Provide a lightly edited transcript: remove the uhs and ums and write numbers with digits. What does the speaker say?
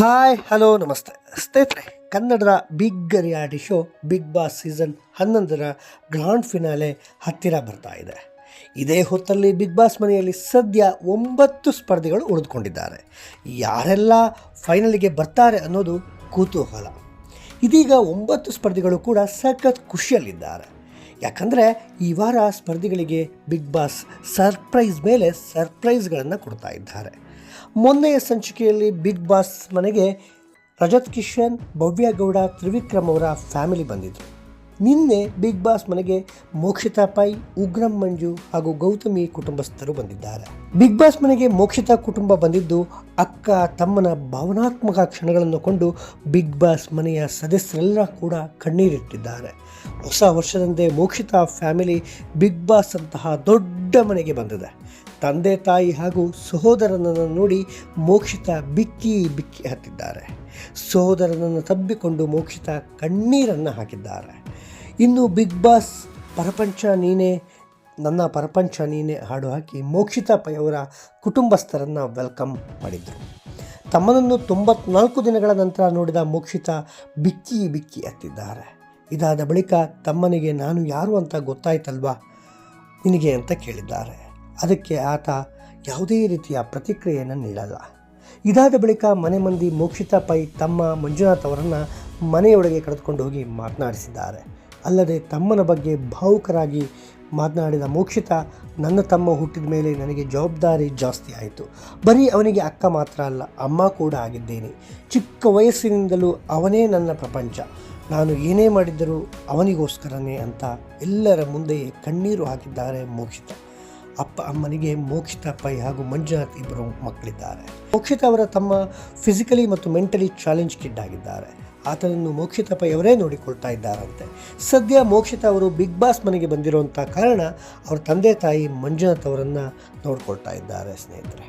Hi hello ನಮಸ್ತೆ ಸ್ನೇಹಿತರೆ, ಕನ್ನಡದ big reality show big boss season 11ರ ಗ್ರಾಂಡ್ ಫಿನಾಲೆ ಹತ್ತಿರ ಬರ್ತಾ ಇದೆ. ಇದೇ ಹೊತ್ತಲ್ಲಿ ಬಿಗ್ ಬಾಸ್ ಮನೆಯಲ್ಲಿ ಸದ್ಯ 9 ಸ್ಪರ್ಧಿಗಳು ಉಳಿದುಕೊಂಡಿದ್ದಾರೆ. ಯಾರೆಲ್ಲ ಫೈನಲಿಗೆ ಬರ್ತಾರೆ ಅನ್ನೋದು ಕುತೂಹಲ. ಇದೀಗ 9 ಸ್ಪರ್ಧಿಗಳು ಕೂಡ ಸಖತ್ ಖುಷಿಯಲ್ಲಿದ್ದಾರೆ. ಯಾಕಂದರೆ ಈ ವಾರ ಸ್ಪರ್ಧಿಗಳಿಗೆ ಬಿಗ್ ಬಾಸ್ ಸರ್ಪ್ರೈಸ್ ಮೇಲೆ ಸರ್ಪ್ರೈಸ್ಗಳನ್ನು ಕೊಡ್ತಾ ಇದ್ದಾರೆ. ಮೊನ್ನೆಯ ಸಂಚಿಕೆಯಲ್ಲಿ ಬಿಗ್ ಬಾಸ್ ಮನೆಗೆ ರಜತ್ ಕಿಶನ್, ಭವ್ಯ ಗೌಡ, ತ್ರಿವಿಕ್ರಮ್ ಅವರ ಫ್ಯಾಮಿಲಿ ಬಂದಿದ್ದರು. ನಿನ್ನೆ ಬಿಗ್ ಬಾಸ್ ಮನೆಗೆ ಮೋಕ್ಷಿತಾ ಪೈ, ಉಗ್ರಂ ಮಂಜು ಹಾಗೂ ಗೌತಮಿ ಕುಟುಂಬಸ್ಥರು ಬಂದಿದ್ದಾರೆ. ಬಿಗ್ ಬಾಸ್ ಮನೆಗೆ ಮೋಕ್ಷಿತಾ ಕುಟುಂಬ ಬಂದಿದ್ದು ಅಕ್ಕ ತಮ್ಮನ ಭಾವನಾತ್ಮಕ ಕ್ಷಣಗಳನ್ನು ಕೊಂಡು ಬಿಗ್ ಬಾಸ್ ಮನೆಯ ಸದಸ್ಯರೆಲ್ಲ ಕೂಡ ಕಣ್ಣೀರಿಟ್ಟಿದ್ದಾರೆ. ಹೊಸ ವರ್ಷದಂದೇ ಮೋಕ್ಷಿತಾ ಫ್ಯಾಮಿಲಿ ಬಿಗ್ ಬಾಸ್ ಅಂತಹ ದೊಡ್ಡ ಮನೆಗೆ ಬಂದಿದೆ. ತಂದೆ ತಾಯಿ ಹಾಗೂ ಸಹೋದರನನ್ನು ನೋಡಿ ಮೋಕ್ಷಿತಾ ಬಿಕ್ಕಿ ಬಿಕ್ಕಿ ಹತ್ತಿದ್ದಾರೆ. ಸಹೋದರನನ್ನು ತಬ್ಬಿಕೊಂಡು ಮೋಕ್ಷಿತಾ ಕಣ್ಣೀರನ್ನು ಹಾಕಿದ್ದಾರೆ. ಇನ್ನು ಬಿಗ್ ಬಾಸ್ ಪರಪಂಚ ನೀನೇ ನನ್ನ ಪರಪಂಚ ನೀನೇ ಹಾಡು ಹಾಕಿ ಮೋಕ್ಷಿತಾ ಪೈ ಅವರ ಕುಟುಂಬಸ್ಥರನ್ನು ವೆಲ್ಕಮ್ ಮಾಡಿದರು. ತಮ್ಮನನ್ನು 94 ದಿನಗಳ ನಂತರ ನೋಡಿದ ಮೋಕ್ಷಿತಾ ಬಿಕ್ಕಿ ಬಿಕ್ಕಿ ಹತ್ತಿದ್ದಾರೆ. ಇದಾದ ಬಳಿಕ ತಮ್ಮನಿಗೆ ನಾನು ಯಾರು ಅಂತ ಗೊತ್ತಾಯ್ತಲ್ವಾ ನಿನಗೆ ಅಂತ ಕೇಳಿದ್ದಾರೆ. ಅದಕ್ಕೆ ಆತ ಯಾವುದೇ ರೀತಿಯ ಪ್ರತಿಕ್ರಿಯೆಯನ್ನು ನೀಡಲ್ಲ. ಇದಾದ ಬಳಿಕ ಮನೆ ಮಂದಿ ಮೋಕ್ಷಿತಾ ಪೈ ತಮ್ಮ ಮಂಜುನಾಥ್ ಅವರನ್ನು ಮನೆಯೊಳಗೆ ಕರೆದುಕೊಂಡು ಹೋಗಿ ಮಾತನಾಡಿಸಿದ್ದಾರೆ. ಅಲ್ಲದೆ ತಮ್ಮನ ಬಗ್ಗೆ ಭಾವುಕರಾಗಿ ಮಾತನಾಡಿದ ಮೋಕ್ಷಿತಾ, ನನ್ನ ತಮ್ಮ ಹುಟ್ಟಿದ ಮೇಲೆ ನನಗೆ ಜವಾಬ್ದಾರಿ ಜಾಸ್ತಿ ಆಯಿತು. ಬರೀ ಅವನಿಗೆ ಅಕ್ಕ ಮಾತ್ರ ಅಲ್ಲ, ಅಮ್ಮ ಕೂಡ ಆಗಿದ್ದೇನೆ. ಚಿಕ್ಕ ವಯಸ್ಸಿನಿಂದಲೂ ಅವನೇ ನನ್ನ ಪ್ರಪಂಚ. ನಾನು ಏನೇ ಮಾಡಿದ್ದರೂ ಅವನಿಗೋಸ್ಕರನೇ ಅಂತ ಎಲ್ಲರ ಮುಂದೆಯೇ ಕಣ್ಣೀರು ಹಾಕಿದ್ದಾರೆ ಮೋಕ್ಷಿತಾ. ಅಪ್ಪ ಅಮ್ಮನಿಗೆ ಮೋಕ್ಷಿತಾ ಪೈ ಹಾಗೂ ಮಂಜುನಾಥ್ ಇಬ್ಬರು ಮಕ್ಕಳಿದ್ದಾರೆ. ಮೋಕ್ಷಿತಾ ಅವರ ತಮ್ಮ ಫಿಸಿಕಲಿ ಮತ್ತು ಮೆಂಟಲಿ ಚಾಲೆಂಜ್ ಕಿಡ್ ಆಗಿದ್ದಾರೆ. ಆತನನ್ನು ಮೋಕ್ಷಿತಾ ಪೈ ಅವರೇ ನೋಡಿಕೊಳ್ತಾ ಇದ್ದಾರಂತೆ. ಸದ್ಯ ಮೋಕ್ಷಿತಾ ಅವರು ಬಿಗ್ ಬಾಸ್ ಮನೆಗೆ ಬಂದಿರುವಂಥ ಕಾರಣ ಅವರ ತಂದೆ ತಾಯಿ ಮಂಜುನಾಥ್ ಅವರನ್ನು ನೋಡಿಕೊಳ್ತಾ ಇದ್ದಾರೆ ಸ್ನೇಹಿತರೆ.